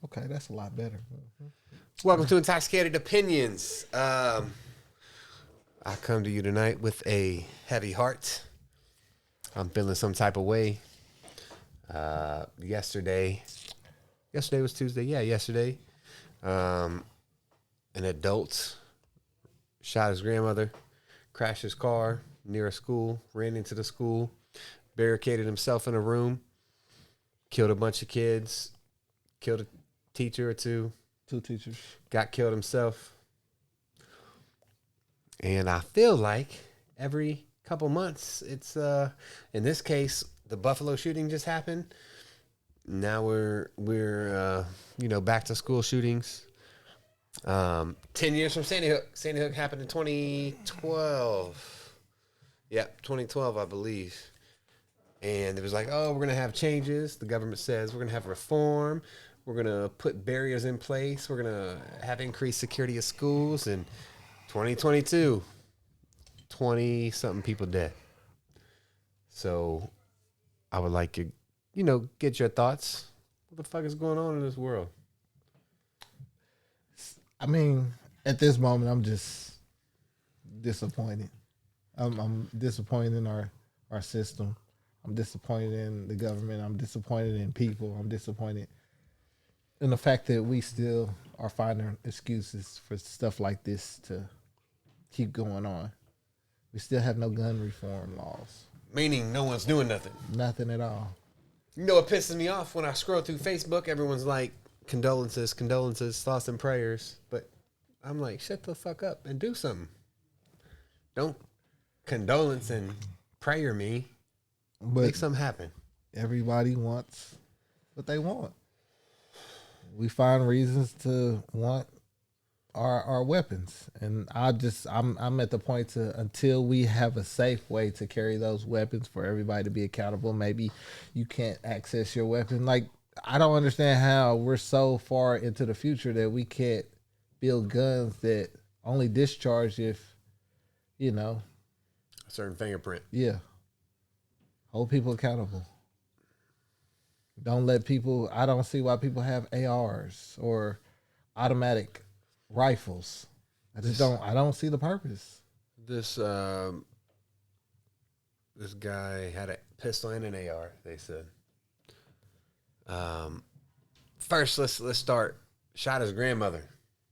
Okay, that's a lot better. Welcome to Intoxicated Opinions. I come to you tonight with a heavy heart. I'm feeling some type of way. Yesterday was Tuesday. Yeah, yesterday. An adult shot his grandmother, crashed his car near a school, ran into the school, barricaded himself in a room, killed a bunch of kids, killed a teacher or two. 2 teachers. Got killed himself. And I feel like every couple months, it's in this case, the Buffalo shooting just happened. Now we're back to school shootings. 10 years from Sandy Hook. Sandy Hook happened in 2012. Yep, 2012, I believe. And it was like, oh, we're going to have changes. The government says we're going to have reform. We're going to put barriers in place. We're going to have increased security of schools. And 2022, 20-something people dead. So I would like to, get your thoughts. What the fuck is going on in this world? I mean, at this moment, I'm just disappointed. I'm disappointed in our system. I'm disappointed in the government. I'm disappointed in people. I'm disappointed in the fact that we still are finding excuses for stuff like this to keep going on. We still have no gun reform laws. Meaning no one's doing nothing. Nothing at all. You know what pisses me off? When I scroll through Facebook, everyone's like, condolences, thoughts and prayers. But I'm like, shut the fuck up and do something. Don't condolence and prayer me. But make something happen. Everybody wants what they want. We find reasons to want our weapons, and I'm at the point to, until we have a safe way to carry those weapons for everybody to be accountable. Maybe you can't access your weapon. Like, I don't understand how we're so far into the future that we can't build guns that only discharge if, a certain fingerprint. Yeah. Hold people accountable. Don't let people. I don't see why people have ARs or automatic rifles. I don't see the purpose. This guy had a pistol and an AR. They said. First, let's start. Shot his grandmother.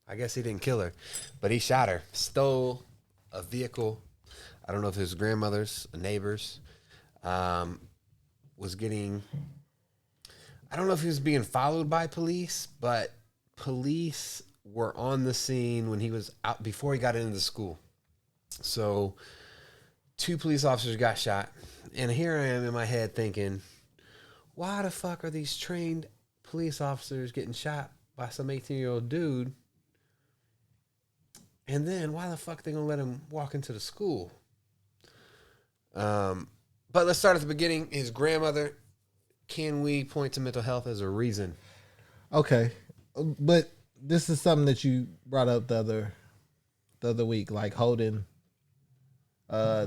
I guess he didn't kill her, but he shot her. Stole a vehicle. I don't know if it was grandmother's, a neighbor's. Was getting. I don't know if he was being followed by police, but police were on the scene when he was out before he got into the school. So 2 police officers got shot. And here I am in my head thinking, why the fuck are these trained police officers getting shot by some 18-year-old dude? And then why the fuck are they going to let him walk into the school? But let's start at the beginning. His grandmother. Can we point to mental health as a reason? Okay, but this is something that you brought up the other week, like holding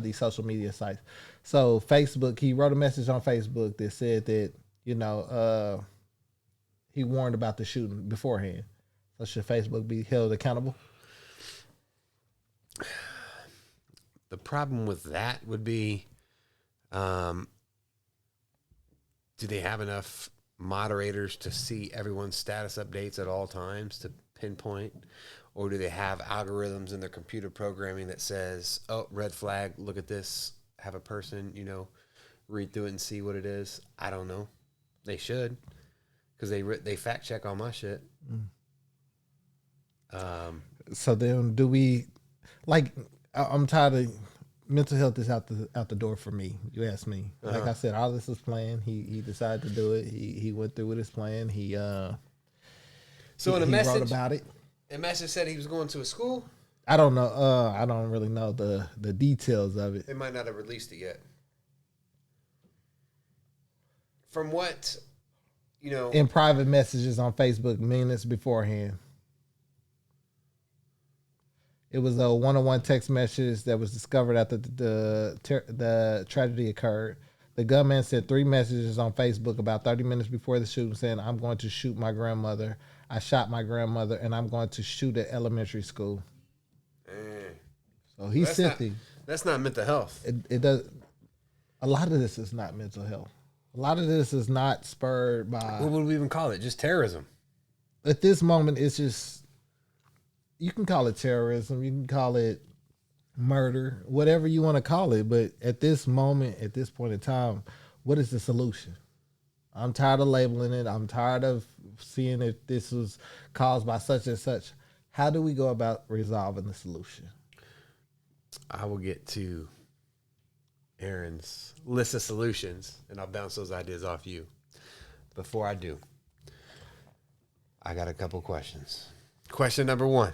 these social media sites. So Facebook, he wrote a message on Facebook that said that he warned about the shooting beforehand. So should Facebook be held accountable? The problem with that would be, do they have enough moderators to see everyone's status updates at all times to pinpoint? Or do they have algorithms in their computer programming that says, oh, red flag, look at this, have a person, read through it and see what it is? I don't know. They should, because they fact check all my shit. So then do we, I'm tired of, mental health is out the door for me. You asked me. Like I said, all this was planned. He decided to do it. He went through with his plan. He wrote about it. The message said he was going to a school? I don't know. I don't really know the details of it. They might not have released it yet. From what, in private messages on Facebook minutes beforehand. It was a one-on-one text message that was discovered after the tragedy occurred. The gunman sent 3 messages on Facebook about 30 minutes before the shooting saying, I'm going to shoot my grandmother. I shot my grandmother, and I'm going to shoot at elementary school. So he's filthy. That's not mental health. It does. A lot of this is not mental health. A lot of this is not spurred by. What would we even call it? Just terrorism. At this moment, it's just. You can call it terrorism. You can call it murder, whatever you want to call it. But at this moment, at this point in time, what is the solution? I'm tired of labeling it. I'm tired of seeing if this was caused by such and such. How do we go about resolving the solution? I will get to Aaron's list of solutions, and I'll bounce those ideas off you. Before I do, I got a couple questions. Question number 1.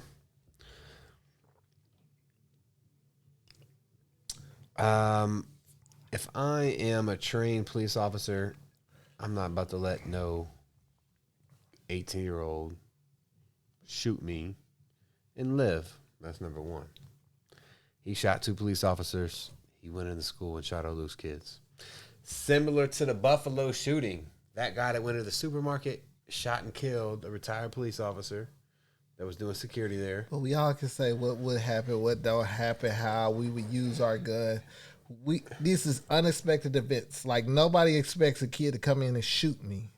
If I am a trained police officer, I'm not about to let no 18-year-old shoot me and live. That's number 1. He shot 2 police officers. He went into school and shot all those kids. Similar to the Buffalo shooting, that guy that went to the supermarket shot and killed a retired police officer that was doing security there. But we all can say what would happen, what don't happen, how we would use our gun. This is unexpected events. Like nobody expects a kid to come in and shoot me.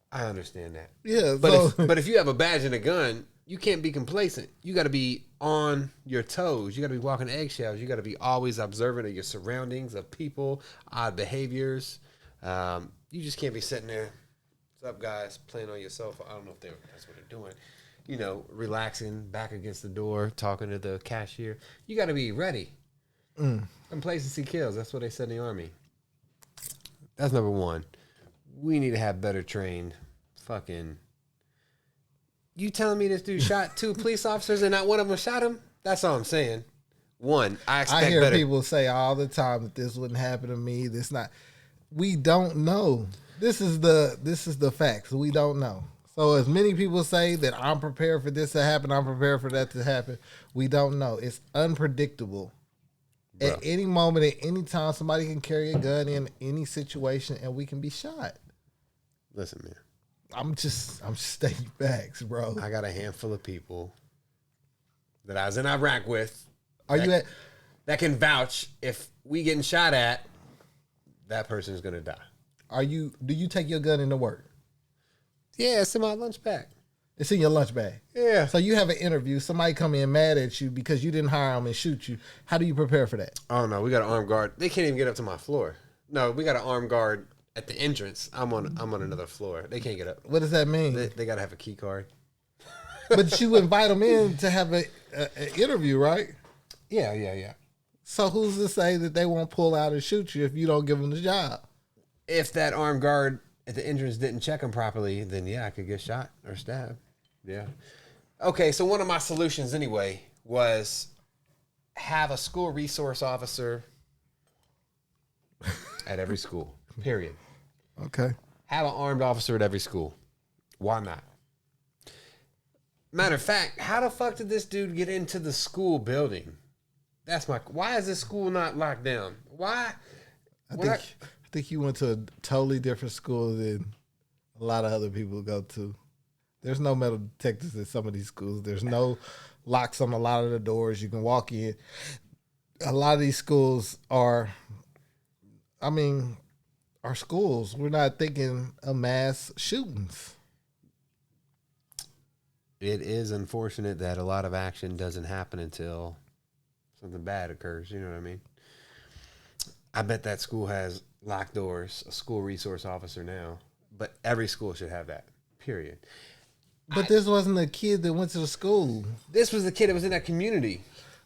I understand that. Yeah, but if you have a badge and a gun, you can't be complacent. You got to be on your toes. You got to be walking eggshells. You got to be always observant of your surroundings, of people, odd behaviors. You just can't be sitting there. What's up, guys? Playing on your cell phone. I don't know if that's what they're doing. You know, relaxing, back against the door, talking to the cashier. You got to be ready. Complacency kills. That's what they said in the Army. That's number 1. We need to have better trained fucking... You telling me this dude shot 2 police officers and not one of them shot him? That's all I'm saying. 1, I expect better. I hear people say all the time that this wouldn't happen to me. This not. We don't know. This is the facts. We don't know. So as many people say that I'm prepared for this to happen, I'm prepared for that to happen. We don't know. It's unpredictable. Bro. At any moment, at any time, somebody can carry a gun in any situation, and we can be shot. Listen, man. I'm stating facts, bro. I got a handful of people that I was in Iraq with. That can vouch if we getting shot at, that person is gonna die. Do you take your gun into work? Yeah, it's in my lunch bag. It's in your lunch bag. Yeah. So you have an interview. Somebody come in mad at you because you didn't hire them and shoot you. How do you prepare for that? Oh no, we got an armed guard. They can't even get up to my floor. No, we got an armed guard at the entrance. I'm on another floor. They can't get up. What does that mean? They got to have a key card. But you invite them in to have an interview, right? Yeah. So who's to say that they won't pull out and shoot you if you don't give them the job? If that armed guard at the entrance didn't check them properly, then yeah, I could get shot or stabbed. Yeah. Okay, so one of my solutions anyway was have a school resource officer at every school, period. Okay. Have an armed officer at every school. Why not? Matter of fact, how the fuck did this dude get into the school building? Why is this school not locked down? Why? I think you went to a totally different school than a lot of other people go to. There's no metal detectors at some of these schools. There's no locks on a lot of the doors. You can walk in. A lot of these schools are schools. We're not thinking of mass shootings. It is unfortunate that a lot of action doesn't happen until something bad occurs. You know what I mean? I bet that school has locked doors, a school resource officer now, but every school should have that, period. But this wasn't a kid that went to the school. This was the kid that was in that community.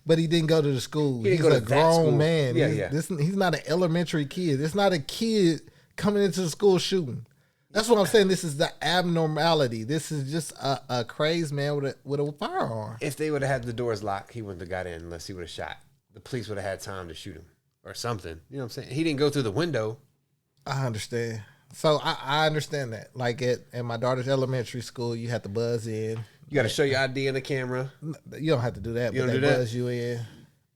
But he didn't go to the school. He's a grown man. Yeah. He's not an elementary kid. It's not a kid coming into the school shooting. That's what I'm saying. This is the abnormality. This is just a crazed man with a firearm. If they would have had the doors locked, he wouldn't have got in unless he would have shot. The police would have had time to shoot him or something. You know what I'm saying? He didn't go through the window. I understand. So I understand that. Like at my daughter's elementary school, you have to buzz in. You got to show your ID in the camera. You don't have to do that, but they buzz you in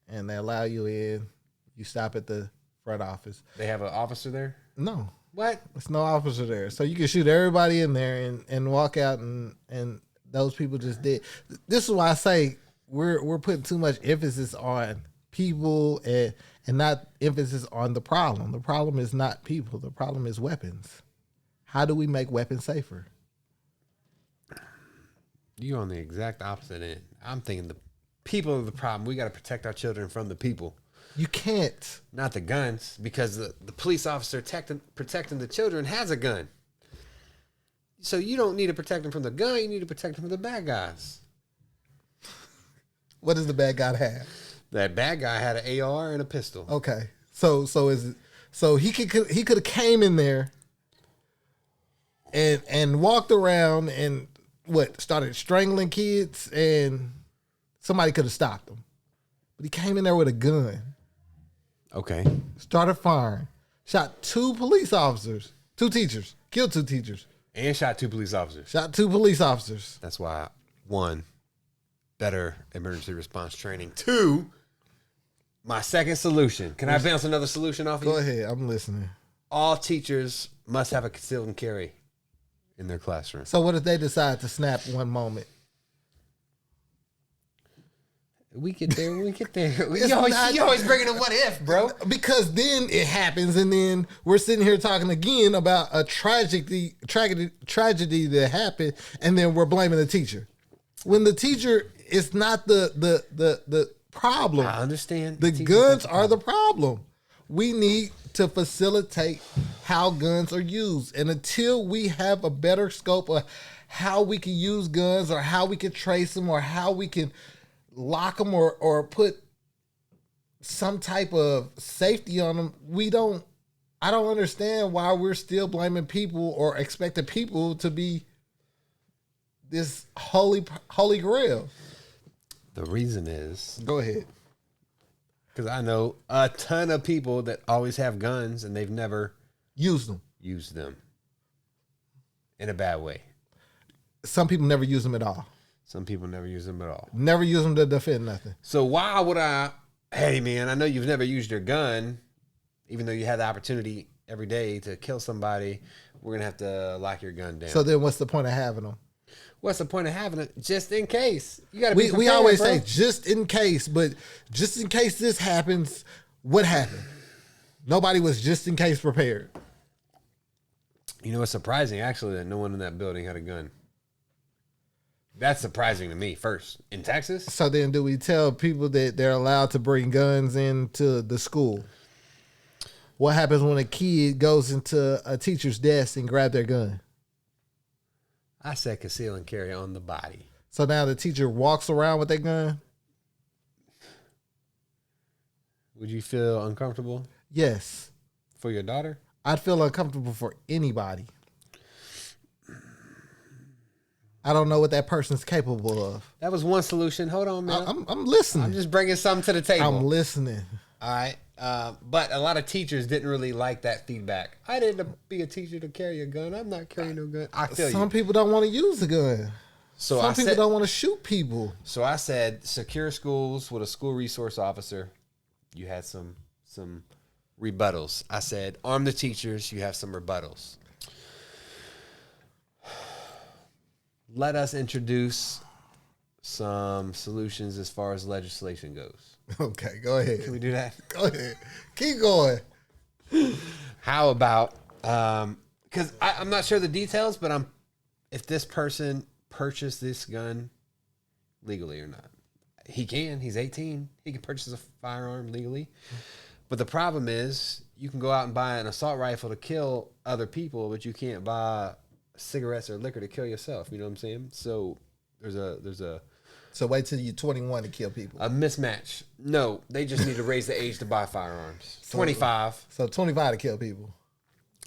and they allow you in. You stop at the front office. They have an officer there? No, What? there's no officer there. So you can shoot everybody in there and walk out and those people just did. This is why I say we're putting too much emphasis on people and not emphasis on the problem. The problem is not people. The problem is weapons. How do we make weapons safer? You're on the exact opposite end. I'm thinking the people are the problem. We got to protect our children from the people, You can't. not the guns, because the police officer protecting the children has a gun. So you don't need to protect them from the gun. You need to protect them from the bad guys. What does the bad guy have? That bad guy had an AR and a pistol. Okay, so is it, so he could have came in there and walked around and started strangling kids, and somebody could have stopped him, but he came in there with a gun, Okay. started firing, shot 2 police officers, 2 teachers, killed 2 teachers, And shot 2 police officers. shot 2 police officers. That's why, 1, better emergency response training. 2, my second solution. Can I bounce another solution off of you? Go ahead, I'm listening. All teachers must have a concealed and carry in their classroom. So what if they decide to snap one moment? We get there. It's You always bringing a what if, bro. Because then it happens, and then we're sitting here talking again about a tragedy that happened, and then we're blaming the teacher. When the teacher is not the problem. I understand. The guns are the problem. We need to facilitate how guns are used. And until we have a better scope of how we can use guns, or how we can trace them, or how we can lock them, or put some type of safety on them, I don't understand why we're still blaming people or expecting people to be this holy grail. The reason is Go ahead. because I know a ton of people that always have guns and they've never Use them. used them in a bad way. Some people never use them at all. Some people never use them at all. Never use them to defend nothing. So why would I? Hey, man, I know you've never used your gun, even though you have the opportunity every day to kill somebody. We're gonna have to lock your gun down. So then, what's the point of having them? What's the point of having it? Just in case. You gotta We be prepared, always bro. say just in case, but just in case this happens, what happened? Nobody was just in case prepared. You know, it's surprising actually that no one in that building had a gun. That's surprising to me. First, in Texas, So then, do we tell people that they're allowed to bring guns into the school? What happens when a kid goes into a teacher's desk and grab their gun? I said conceal and carry on the body. So now the teacher walks around with their gun? Would you feel uncomfortable Yes. for your daughter? I'd feel uncomfortable for anybody. I don't know what that person's capable of. That was one solution. Hold on, man. I'm listening. I'm just bringing something to the table. I'm listening. All right. But a lot of teachers didn't really like that feedback. I didn't be a teacher to carry a gun. I'm not carrying no gun. I feel Some you. people don't want to use a gun. So Some I people said, don't want to shoot people. so I said secure schools with a school resource officer. You had some rebuttals. I said arm the teachers. You have some rebuttals. Let us introduce some solutions as far as legislation goes. Okay, go ahead. Can we do that? Go ahead. Keep going. How about because I'm not sure the details, but if this person purchased this gun legally or not. He can. He's 18. He can purchase a firearm legally. But the problem is you can go out and buy an assault rifle to kill other people, but you can't buy cigarettes or liquor to kill yourself. You know what I'm saying? So there's a So wait till you're 21 to kill people. a mismatch. No, they just need to raise the age to buy firearms. 25. So 25 to kill people.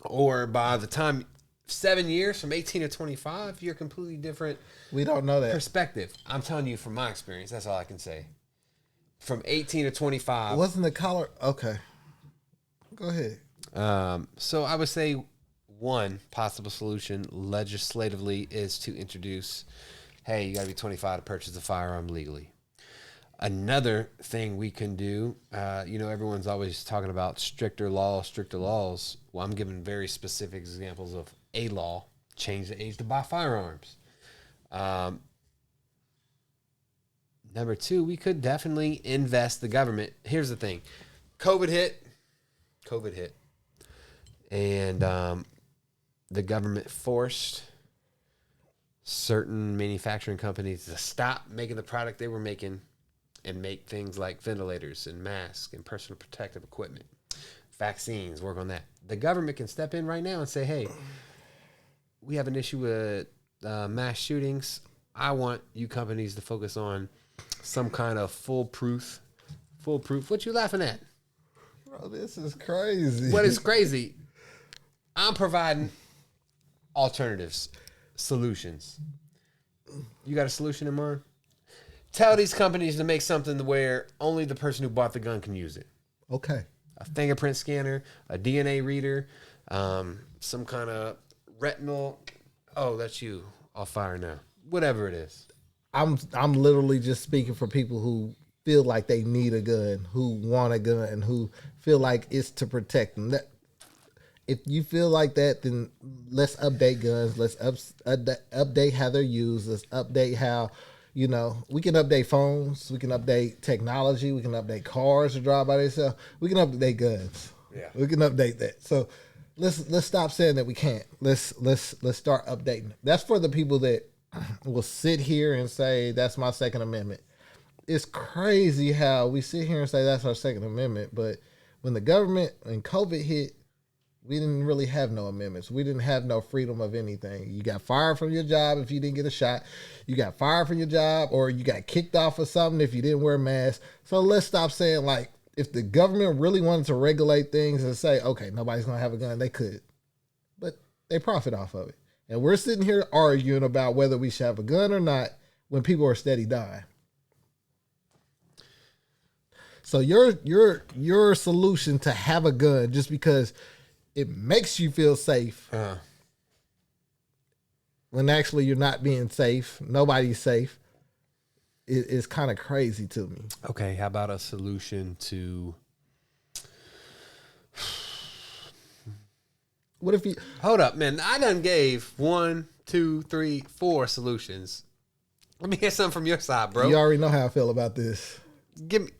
Or by the time 7 years from 18 to 25, you're completely different We don't know that. perspective. I'm telling you from my experience. That's all I can say. From 18 to 25. Wasn't the collar okay? Go ahead. So I would say one possible solution legislatively is to introduce, hey, you got to be 25 to purchase a firearm legally. Another thing we can do, everyone's always talking about stricter laws. Well, I'm giving very specific examples of a law: change the age to buy firearms. Number two, we could definitely invest the government. Here's the thing: COVID hit, and the government forced certain manufacturing companies to stop making the product they were making and make things like ventilators and masks and personal protective equipment, vaccines, work on that. The government can step in right now and say, hey, we have an issue with mass shootings. I want you companies to focus on some kind of foolproof. What you laughing at? Bro, this is crazy. What is crazy? I'm providing alternatives, solutions. You got a solution in mind? Tell these companies to make something where only the person who bought the gun can use it. Okay. A fingerprint scanner, a DNA reader, some kind of retinal. Oh, that's you. I'll fire now. Whatever it is. I'm literally just speaking for people who feel like they need a gun, who want a gun, who feel like it's to protect them. If you feel like that, then let's update guns. Let's update how they're used. Let's update how, we can update phones. We can update technology. We can update cars to drive by themselves. We can update guns. Yeah. We can update that. So let's stop saying that we can't. Let's start updating. That's for the people that will sit here and say that's my Second Amendment. It's crazy how we sit here and say that's our Second Amendment, but when the government and COVID hit, we didn't really have no amendments. We didn't have no freedom of anything. You got fired from your job if you didn't get a shot. You got fired from your job, or you got kicked off of something if you didn't wear a mask. So let's stop saying, like, if the government really wanted to regulate things and say, okay, nobody's going to have a gun, they could. But they profit off of it. And we're sitting here arguing about whether we should have a gun or not when people are steady dying. So your solution to have a gun just because it makes you feel safe when actually you're not being safe, nobody's safe, is kind of crazy to me. Okay, how about a solution to... What if you... Hold up, man. I done gave 1, 2, 3, 4 solutions. Let me hear something from your side, bro. You already know how I feel about this.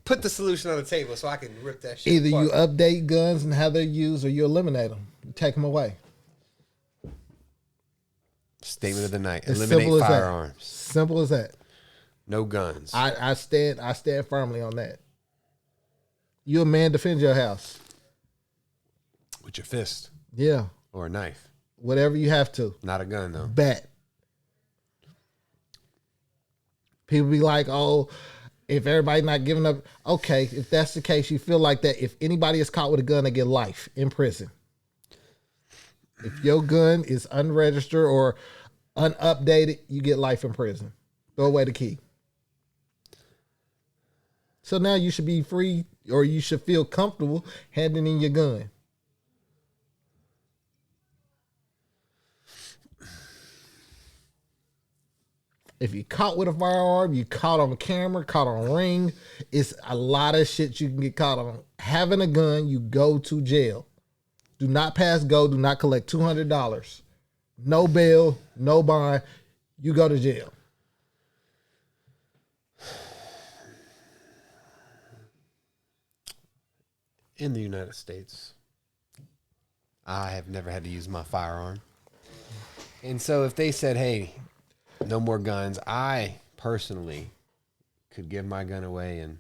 Put the solution on the table so I can rip that shit Either apart. you update guns and how they're used, or you eliminate them. You take them away. Statement of the night. As Eliminate firearms. Simple as that. No guns. I stand firmly on that. You a man, defend your house. With your fist. Yeah. Or a knife. Whatever you have to. Not a gun, though. Bet. People be like, oh, if everybody not giving up. Okay, if that's the case, you feel like that. If anybody is caught with a gun, they get life in prison. If your gun is unregistered or unupdated, you get life in prison. Throw away the key. So now you should be free, or you should feel comfortable handing in your gun. If you caught with a firearm, you caught on camera, caught on ring, it's a lot of shit you can get caught on. Having a gun, you go to jail. Do not pass go. Do not collect $200. No bail, no bond. You go to jail. In the United States, I have never had to use my firearm. And so if they said, hey, no more guns, I personally could give my gun away, and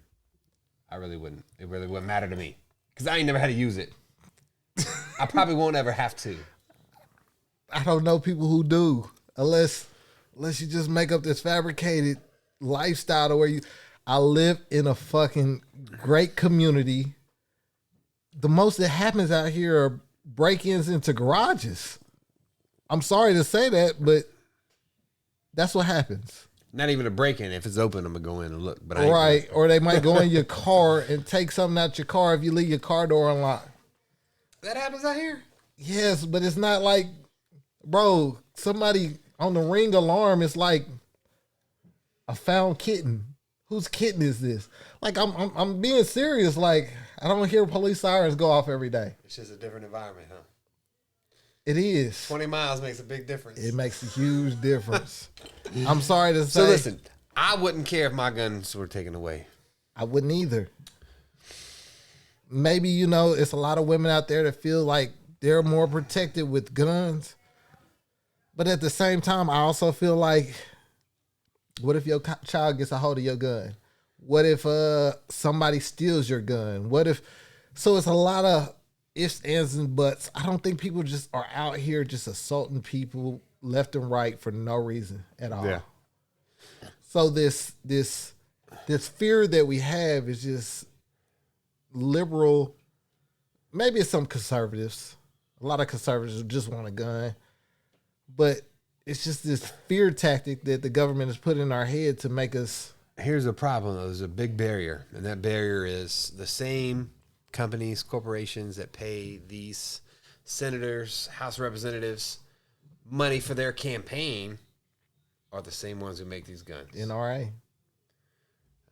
I really wouldn't. It really wouldn't matter to me because I ain't never had to use it. I probably won't ever have to. I don't know people who do, unless you just make up this fabricated lifestyle to where I live in a fucking great community. The most that happens out here are break-ins into garages. I'm sorry to say that, but that's what happens. Not even a break-in. If it's open, I'm going to go in and look. But I ain't Right, or they might go in your car and take something out your car if you leave your car door unlocked. That happens out here? Yes, but it's not like, bro, somebody on the Ring alarm is like a found kitten Whose kitten is this? Like I'm being serious. Like I don't hear police sirens go off every day. It's just a different environment, huh? It is. 20 miles makes a big difference. It makes a huge difference. I'm sorry to say. So listen, I wouldn't care if my guns were taken away. I wouldn't either. Maybe, it's a lot of women out there that feel like they're more protected with guns. But at the same time, I also feel like, what if your child gets a hold of your gun? What if somebody steals your gun? So it's a lot of ifs, ands, and buts. I don't think people just are out here just assaulting people left and right for no reason at all. Yeah. So this fear that we have is just liberal. Maybe it's some conservatives. A lot of conservatives just want a gun. But it's just this fear tactic that the government has put in our head to make us. Here's the problem, though. There's a big barrier, and that barrier is the same companies, corporations that pay these senators, House representatives money for their campaign are the same ones who make these guns. NRA.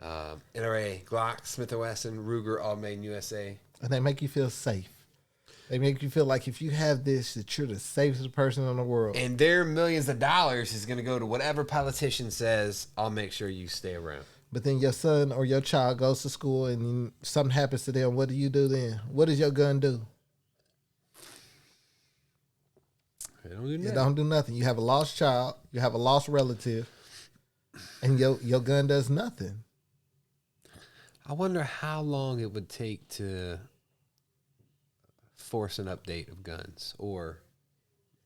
NRA, Glock, Smith & Wesson, Ruger, all made in USA. And they make you feel safe. They make you feel like if you have this, that you're the safest person in the world. And their millions of dollars is going to go to whatever politician says, I'll make sure you stay around. But then your son or your child goes to school and something happens to them. What do you do then? What does your gun do? It don't do nothing. It don't do nothing. You have a lost child. You have a lost relative. And your gun does nothing. I wonder how long it would take to force an update of guns or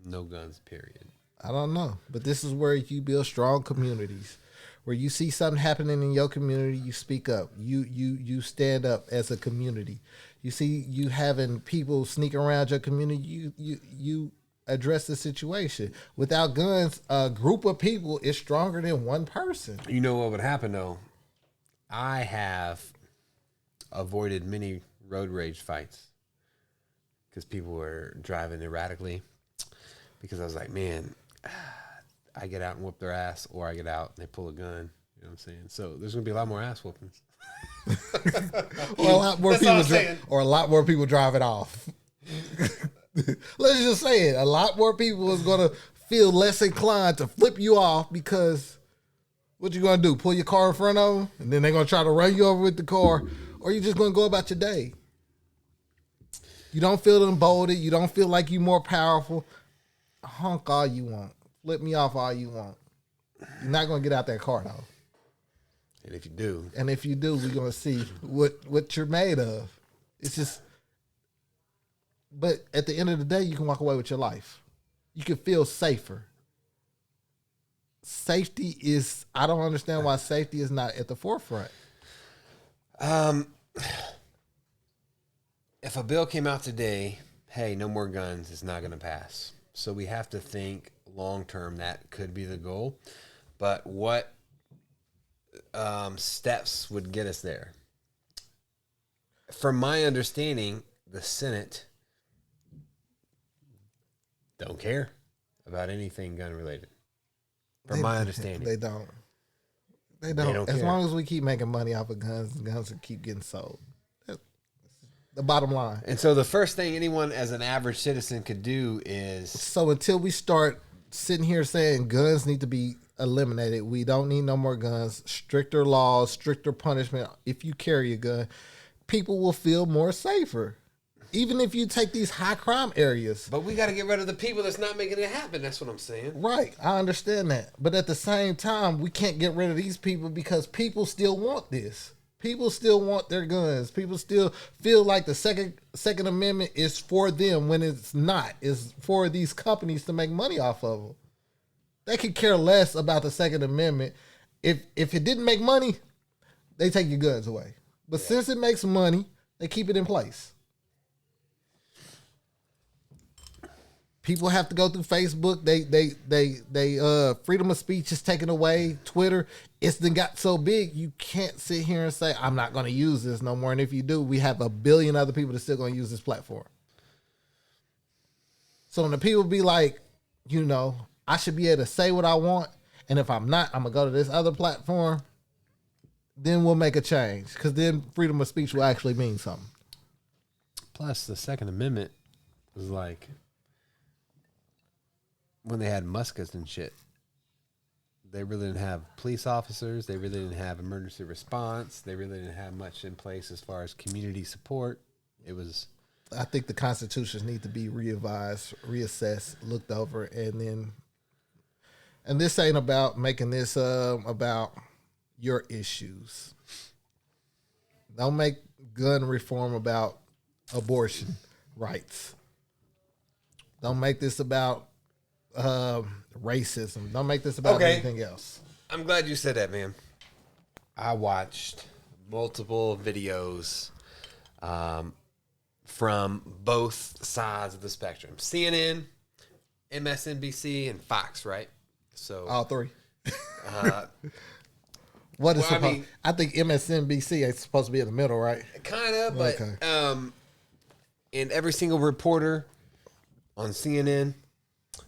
no guns, period. I don't know. But this is where you build strong communities. Where you see something happening in your community, you speak up. You stand up as a community. You see you having people sneak around your community, you address the situation. Without guns, a group of people is stronger than one person. You know what would happen, though? I have avoided many road rage fights because people were driving erratically. Because I was like, man, I get out and whoop their ass, or I get out and they pull a gun. You know what I'm saying? So there's going to be a lot more ass whoopings. Or a lot more a lot more people drive it off. Let's just say it. A lot more people is going to feel less inclined to flip you off because what you going to do? Pull your car in front of them and then they're going to try to run you over with the car, or you just going to go about your day. You don't feel emboldened. You don't feel like you're more powerful. Honk all you want. Flip me off all you want. You're not going to get out that car, though. And if you do, we're going to see what you're made of. It's just, but at the end of the day, you can walk away with your life. You can feel safer. Safety is, I don't understand why safety is not at the forefront. If a bill came out today, hey, no more guns, it's not going to pass. So we have to think long term that could be the goal. But what steps would get us there? From my understanding, the Senate don't care about anything gun related. From my understanding. They don't. They don't as care. long as we keep making money off of guns will keep getting sold. That's the bottom line. And so the first thing anyone as an average citizen could do is... So until we start sitting here saying guns need to be eliminated, we don't need no more guns, stricter laws, stricter punishment. If you carry a gun, people will feel more safer. Even if you take these high crime areas. But we got to get rid of the people that's not making it happen. That's what I'm saying. Right. I understand that. But at the same time, we can't get rid of these people because people still want this. People still want their guns. People still feel like the Second Amendment is for them when it's not. It's for these companies to make money off of them. They could care less about the Second Amendment. If it didn't make money, they take your guns away. But since it makes money, they keep it in place. People have to go through Facebook. They freedom of speech is taken away. Twitter, it's then got so big you can't sit here and say I'm not going to use this no more. And if you do, we have 1 billion other people that's still going to use this platform. So when the people be like, I should be able to say what I want, and if I'm not, I'm gonna go to this other platform. then we'll make a change. Because then freedom of speech will actually mean something. Plus, the Second Amendment was like when they had muskets and shit. They really didn't have police officers. They really didn't have emergency response. They really didn't have much in place as far as community support. It was. I think the constitutions need to be revised, reassessed, looked over, and this ain't about making this about your issues. Don't make gun reform about abortion rights. Don't make this about racism. Don't make this about anything else. I'm glad you said that, man. I watched multiple videos from both sides of the spectrum. CNN, MSNBC, and Fox, right? So all three. What is I think MSNBC is supposed to be in the middle, right? Kind of, but and every single reporter on CNN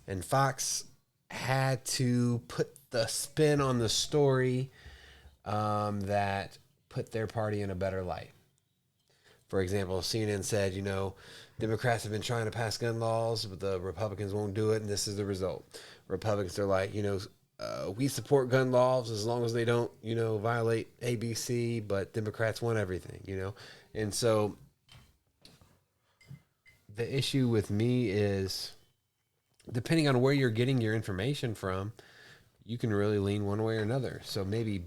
and Fox had to put the spin on the story that put their party in a better light. For example, CNN said, Democrats have been trying to pass gun laws, but the Republicans won't do it, and this is the result. Republicans are like, we support gun laws as long as they don't, violate ABC, but Democrats want everything, And so the issue with me is, depending on where you're getting your information from, you can really lean one way or another. So maybe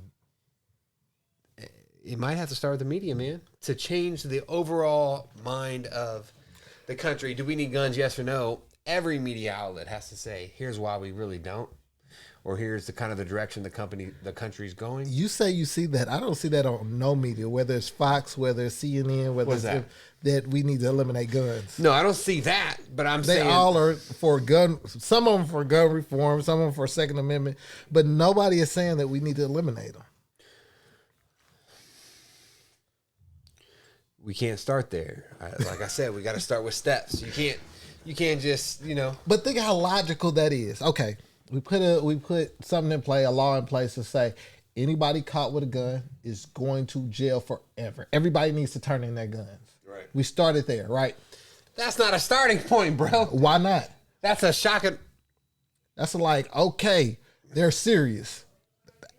it might have to start with the media, man, to change the overall mind of the country. Do we need guns? Yes or no? Every media outlet has to say, here's why we really don't. Or here's the kind of the direction the country's going. You say you see that. I don't see that on no media, whether it's Fox, whether it's CNN, whether it's that we need to eliminate guns. No, I don't see that, but they all are for gun. Some of them for gun reform, some of them for Second Amendment, but nobody is saying that we need to eliminate them. We can't start there. Like I said, we got to start with steps. You can't just, But think how logical that is. Okay. We put something in play, a law in place to say anybody caught with a gun is going to jail forever. Everybody needs to turn in their guns. Right. We started there, right? That's not a starting point, bro. Why not? That's a shocking. That's like, okay, they're serious.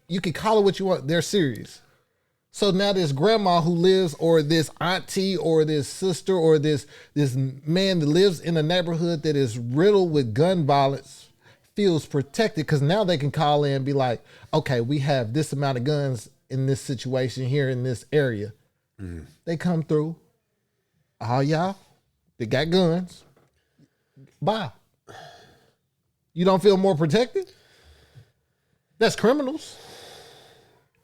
You can call it what you want. They're serious. So now this grandma who lives, or this auntie, or this sister, or this man that lives in a neighborhood that is riddled with gun violence feels protected because now they can call in and be like, okay, we have this amount of guns in this situation here in this area. Mm. They come through. All y'all, they got guns. Bye. You don't feel more protected? That's criminals.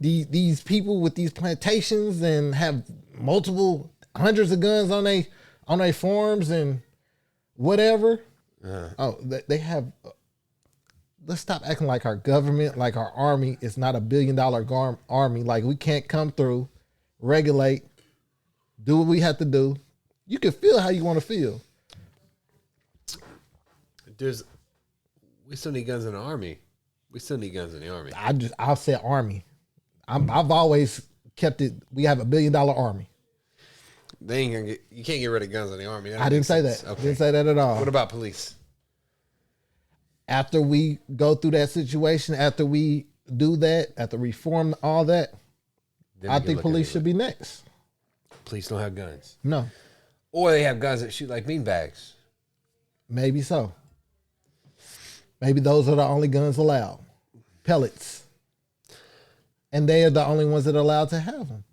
These people with these plantations and have multiple hundreds of guns on their farms and whatever. They have. Let's stop acting like our government, like our army is not $1 billion army. Like we can't come through, regulate, do what we have to do. You can feel how you want to feel. We still need guns in the army. We still need guns in the army. I'll say army. I've always kept it. We have $1 billion army. They ain't gonna you can't get rid of guns in the army. I didn't say that. Okay. Didn't say that at all. What about police? After we go through that situation, after we do that, after reform all that, I think police should be next. Police don't have guns. No. Or they have guns that shoot like beanbags. Maybe so. Maybe those are the only guns allowed. Pellets. And they are the only ones that are allowed to have them.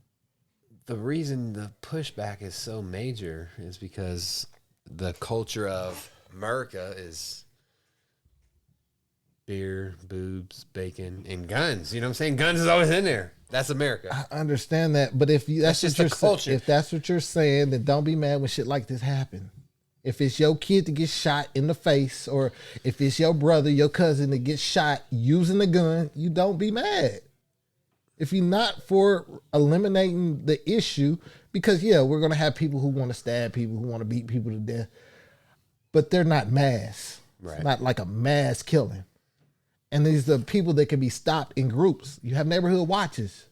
The reason the pushback is so major is because the culture of America is beer, boobs, bacon, and guns. You know what I'm saying? Guns is always in there. That's America. I understand that, but if that's just the culture. If that's what you're saying, then don't be mad when shit like this happen. If it's your kid to get shot in the face, or if it's your brother, your cousin to get shot using a gun, you don't be mad. If you're not for eliminating the issue, because we're gonna have people who want to stab people, who want to beat people to death, but they're not mass. Right. It's not like a mass killing. And these are the people that can be stopped in groups. You have neighborhood watches.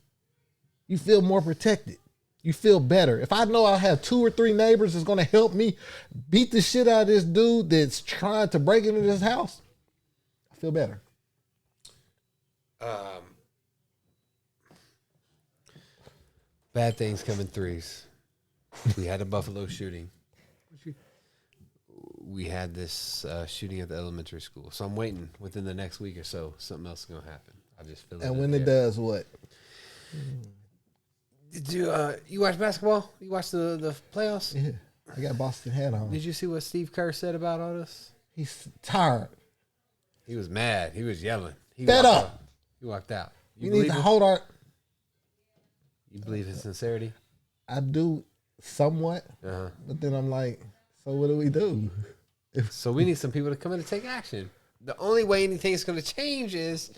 You feel more protected. You feel better. If I know I have 2 or 3 neighbors that's going to help me beat the shit out of this dude that's trying to break into this house, I feel better. Bad things come in threes. We had a Buffalo shooting. We had this shooting at the elementary school. So I'm waiting within the next week or so. Something else is going to happen. I just feel it. And when it does, what? Did you watch basketball? You watched the playoffs? Yeah. I got Boston hat on. Did you see what Steve Kerr said about all this? He's tired. He was mad. He was yelling. Fed up. He walked out. You need to hold our... You believe his sincerity? I do somewhat. But then I'm like, so what do we do? So we need some people to come in and take action. The only way anything is going to change is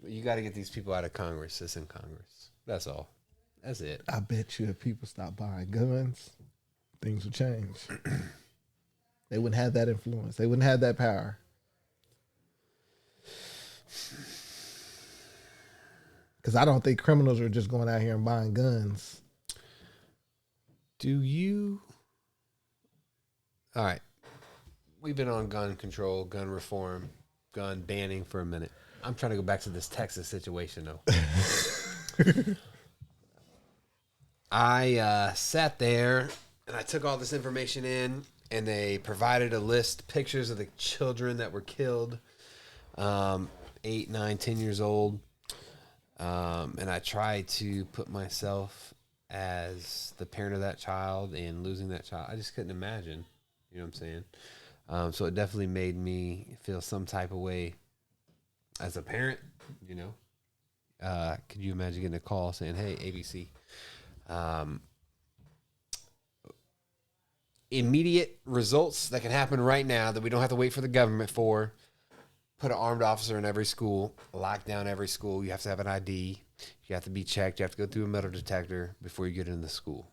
you got to get these people out of Congress. It's in Congress. That's all. That's it. I bet you if people stop buying guns, things would change. They wouldn't have that influence. They wouldn't have that power. Because I don't think criminals are just going out here and buying guns. Do you? All right. We've been on gun control, gun reform, gun banning for a minute. I'm trying to go back to this Texas situation, though. I sat there and I took all this information in, and they provided a list, pictures of the children that were killed, 8, 9, 10 years old. And I tried to put myself as the parent of that child and losing that child. I just couldn't imagine. You know what I'm saying? So it definitely made me feel some type of way as a parent, you know. Could you imagine getting a call saying, hey, ABC, immediate results that can happen right now that we don't have to wait for the government for. Put an armed officer in every school, lock down every school. You have to have an ID. You have to be checked. You have to go through a metal detector before you get into the school.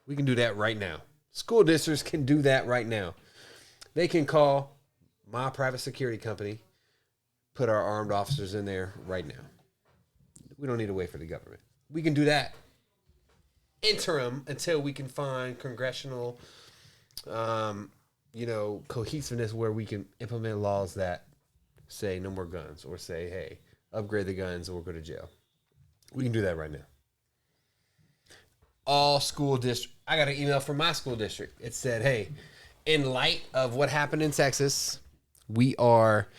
We can do that right now. School districts can do that right now. They can call my private security company, put our armed officers in there right now. We don't need to wait for the government. We can do that interim until we can find congressional cohesiveness where we can implement laws that say no more guns or say, hey, upgrade the guns or go to jail. We can do that right now. All school district. I got an email from my school district. It said, hey, in light of what happened in Texas, we have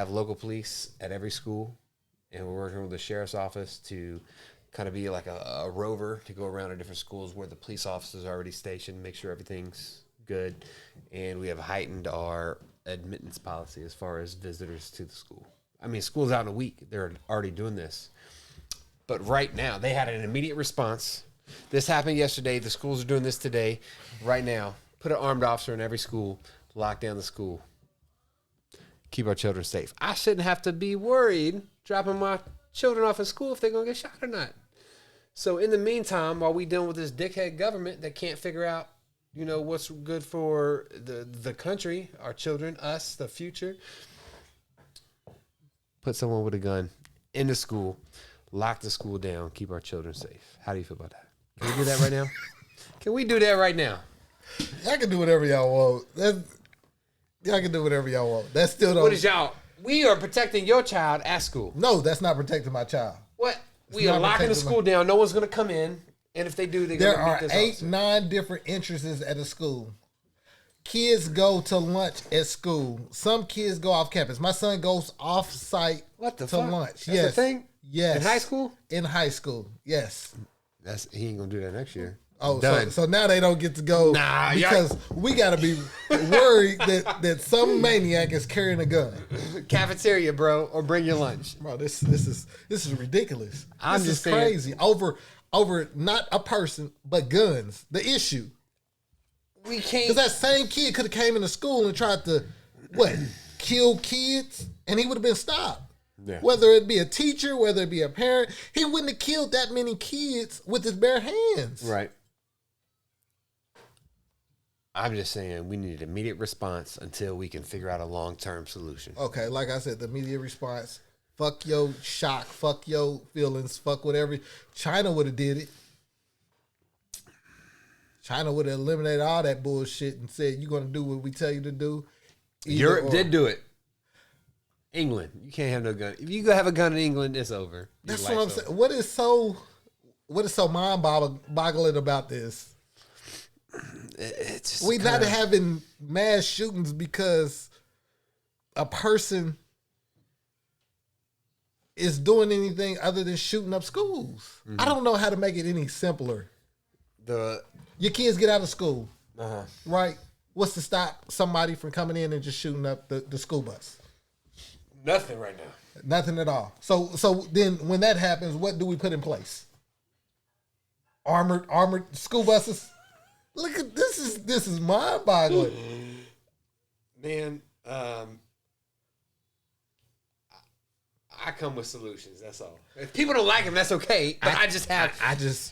local police at every school, and we're working with the sheriff's office to kind of be like a rover to go around to different schools where the police officers are already stationed, make sure everything's good. And we have heightened our admittance policy as far as visitors to the school. I mean, school's out in a week. They're already doing this. But right now, they had an immediate response. This happened yesterday. The schools are doing this today. Right now, put an armed officer in every school, lock down the school, keep our children safe. I shouldn't have to be worried dropping my children off at school if they're going to get shot or not. So in the meantime, while we dealing with this dickhead government that can't figure out, you know, what's good for the country, our children, us, the future, put someone with a gun in the school, lock the school down, keep our children safe. How do you feel about that? Can we do that right now? Can we do that right now? Y'all can do whatever y'all want. Y'all can do whatever y'all want. That's still don't. What is y'all? We are protecting your child at school. No, that's not protecting my child. What? We are locking the school down. No one's going to come in. And if they do, they're going to beat this officer. There are 8, 9 different entrances at a school. Kids go to lunch at school. Some kids go off campus. My son goes off site to lunch. That's the thing? Yes. In high school? In high school, yes. He ain't going to do that next year. Oh, so now they don't get to go because we got to be worried that some maniac is carrying a gun. Cafeteria, bro, or bring your lunch. Bro, this is ridiculous. This is crazy. Over not a person, but guns. The issue. We can't. Because that same kid could have came into school and tried to, kill kids, and he would have been stopped. Yeah. Whether it be a teacher, whether it be a parent, he wouldn't have killed that many kids with his bare hands. Right. I'm just saying we need an immediate response until we can figure out a long-term solution. Okay, like I said, the immediate response, Fuck your shock. Fuck your feelings. Fuck whatever. China would have did it. China would have eliminated all that bullshit and said, you're going to do what we tell you to do. Europe did do it. England, you can't have no gun. If you go have a gun in England, it's over. That's what I'm saying. What is so mind-boggling about this? It's We not having mass shootings because a person is doing anything other than shooting up schools. I don't know how to make it any simpler. Your kids get out of school, right? What's to stop somebody from coming in and just shooting up the school bus? Nothing right now. Nothing at all. So then when that happens, what do we put in place? Armored school buses? Look at this is mind-boggling. Man, I come with solutions. That's all. If people don't like them, that's okay. But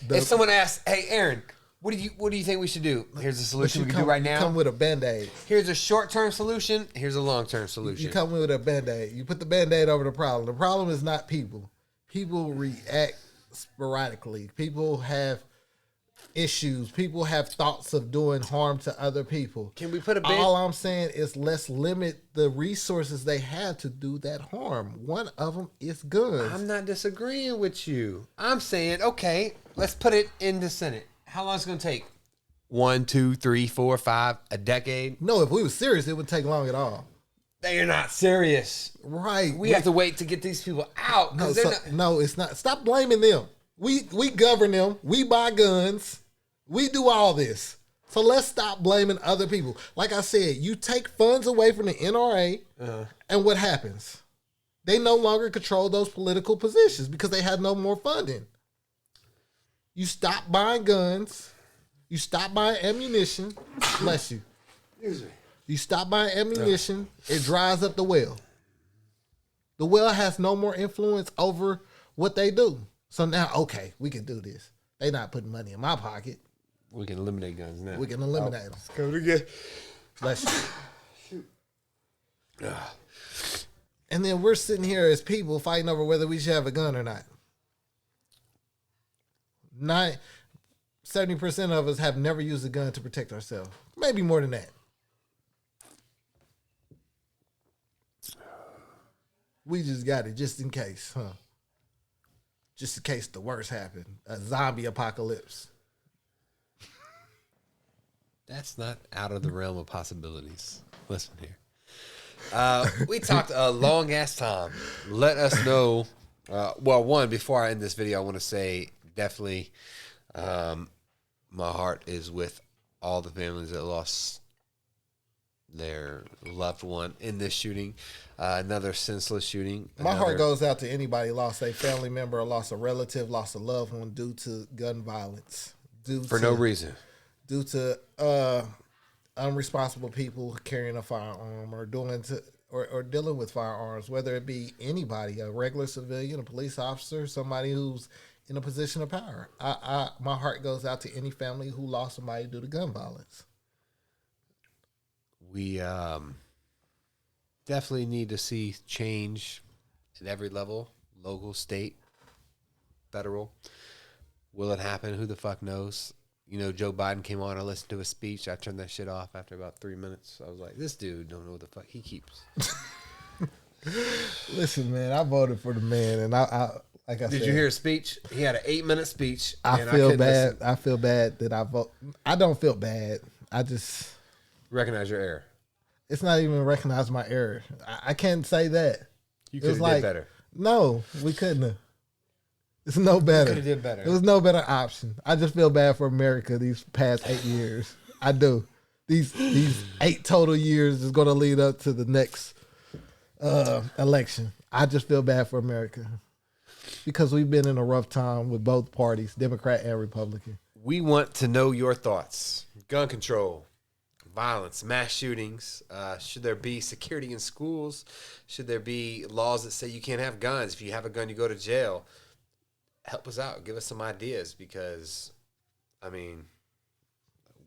if someone asks, "Hey, Aaron, what do you think we should do?" Here's a solution we can do right now. Come with a Band-Aid. Here's a short-term solution. Here's a long-term solution. You come with a Band-Aid. You put the Band-Aid over the problem. The problem is not people. People react sporadically. People have issues. People have thoughts of doing harm to other people. Can we put a All I'm saying is let's limit the resources they have to do that harm. One of them is guns. I'm not disagreeing with you. I'm saying, okay, let's put it in the Senate. How long is it going to take? 1, 2, 3, 4, 5, a decade? No, if we were serious, it wouldn't take long at all. They're not serious. Right. We have to wait to get these people out. No, it's not. Stop blaming them. We govern them. We buy guns. We do all this. So let's stop blaming other people. Like I said, you take funds away from the NRA, and what happens? They no longer control those political positions because they have no more funding. You stop buying guns. You stop buying ammunition. Bless you. You stop buying ammunition. It dries up the well. The well has no more influence over what they do. So now, okay, we can do this. They're not putting money in my pocket. We can eliminate guns now. We can eliminate them. Come again. Bless you. And then we're sitting here as people fighting over whether we should have a gun or not. 70% of us have never used a gun to protect ourselves. Maybe more than that. We just got it just in case, huh? Just in case the worst happened. A zombie apocalypse. That's not out of the realm of possibilities. Listen here. We talked a long ass time. Let us know. One, before I end this video, I want to say definitely my heart is with all the families that lost their loved one in this shooting. Another senseless shooting. My heart goes out to anybody lost a family member, or lost a relative, lost a loved one due to gun violence. For no reason. Due to unresponsible people carrying a firearm or dealing with firearms, whether it be anybody, a regular civilian, a police officer, somebody who's in a position of power. My heart goes out to any family who lost somebody due to gun violence. We definitely need to see change at every level, local, state, federal. Will it happen? Who the fuck knows? You know, Joe Biden came on. I listened to his speech. I turned that shit off after about 3 minutes. I was like, this dude don't know what the fuck he keeps. Listen, man, I voted for the man, and I like I said. Did you hear his speech? He had an 8-minute speech. I feel bad. Listen. I feel bad that I vote. I don't feel bad. I just recognize your error. It's not even recognize my error. I can't say that. You could have did better. No, we couldn't have. It's no better. Could have did better. There was no better option. I just feel bad for America these past 8 years. I do. These 8 total years is going to lead up to the next election. I just feel bad for America because we've been in a rough time with both parties, Democrat and Republican. We want to know your thoughts. Gun control, violence, mass shootings. Should there be security in schools? Should there be laws that say you can't have guns? If you have a gun, you go to jail. Help us out. Give us some ideas because, I mean,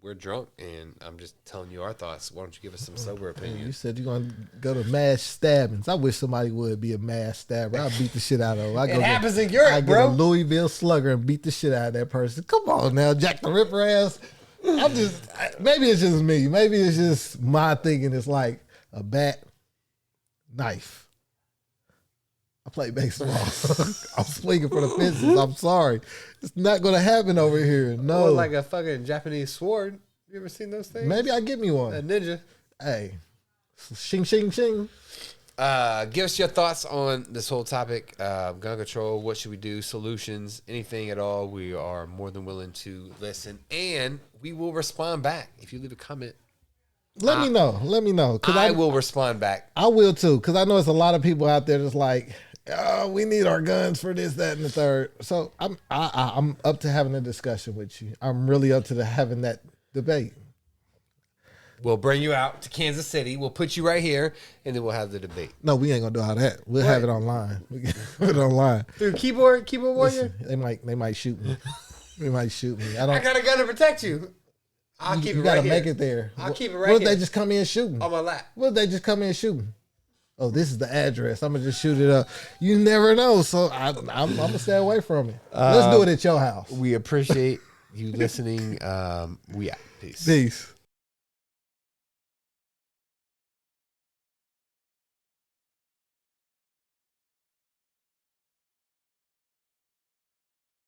we're drunk, and I'm just telling you our thoughts. Why don't you give us some sober opinions? You said you're going to go to mass stabbings. I wish somebody would be a mass stabber. I'll beat the shit out of them. It happens in Europe, I bro. get a Louisville slugger and beat the shit out of that person. Come on now, Jack the Ripper ass. Maybe it's just me. Maybe it's just my thinking. It's like a bat, knife. I play baseball. I'm swinging for the fences. I'm sorry. It's not going to happen over here. No. Or like a fucking Japanese sword. You ever seen those things? Maybe I get me one. A ninja. Hey. Shing, shing, shing. Give us your thoughts on this whole topic. Gun control. What should we do? Solutions. Anything at all. We are more than willing to listen. And we will respond back. If you leave a comment. Let me know. Let me know. I will respond back. I will too. Because I know there's a lot of people out there that's like, oh, we need our guns for this, that, and the third. So I'm up to having a discussion with you. I'm really up to having that debate. We'll bring you out to Kansas City. We'll put you right here, and then we'll have the debate. No, we ain't gonna do all that. We'll have it online. We can put it online through keyboard warrior. Listen, they might shoot me. They might shoot me. I got a gun to protect you. I'll keep it right here. You gotta make it there. I'll keep it right here. What if if they just come in shooting? On my lap. What if they just come in shooting? Oh, this is the address. I'm gonna just shoot it up. You never know. So I'm gonna stay away from it. Let's do it at your house. We appreciate you listening. We out. Peace. Peace.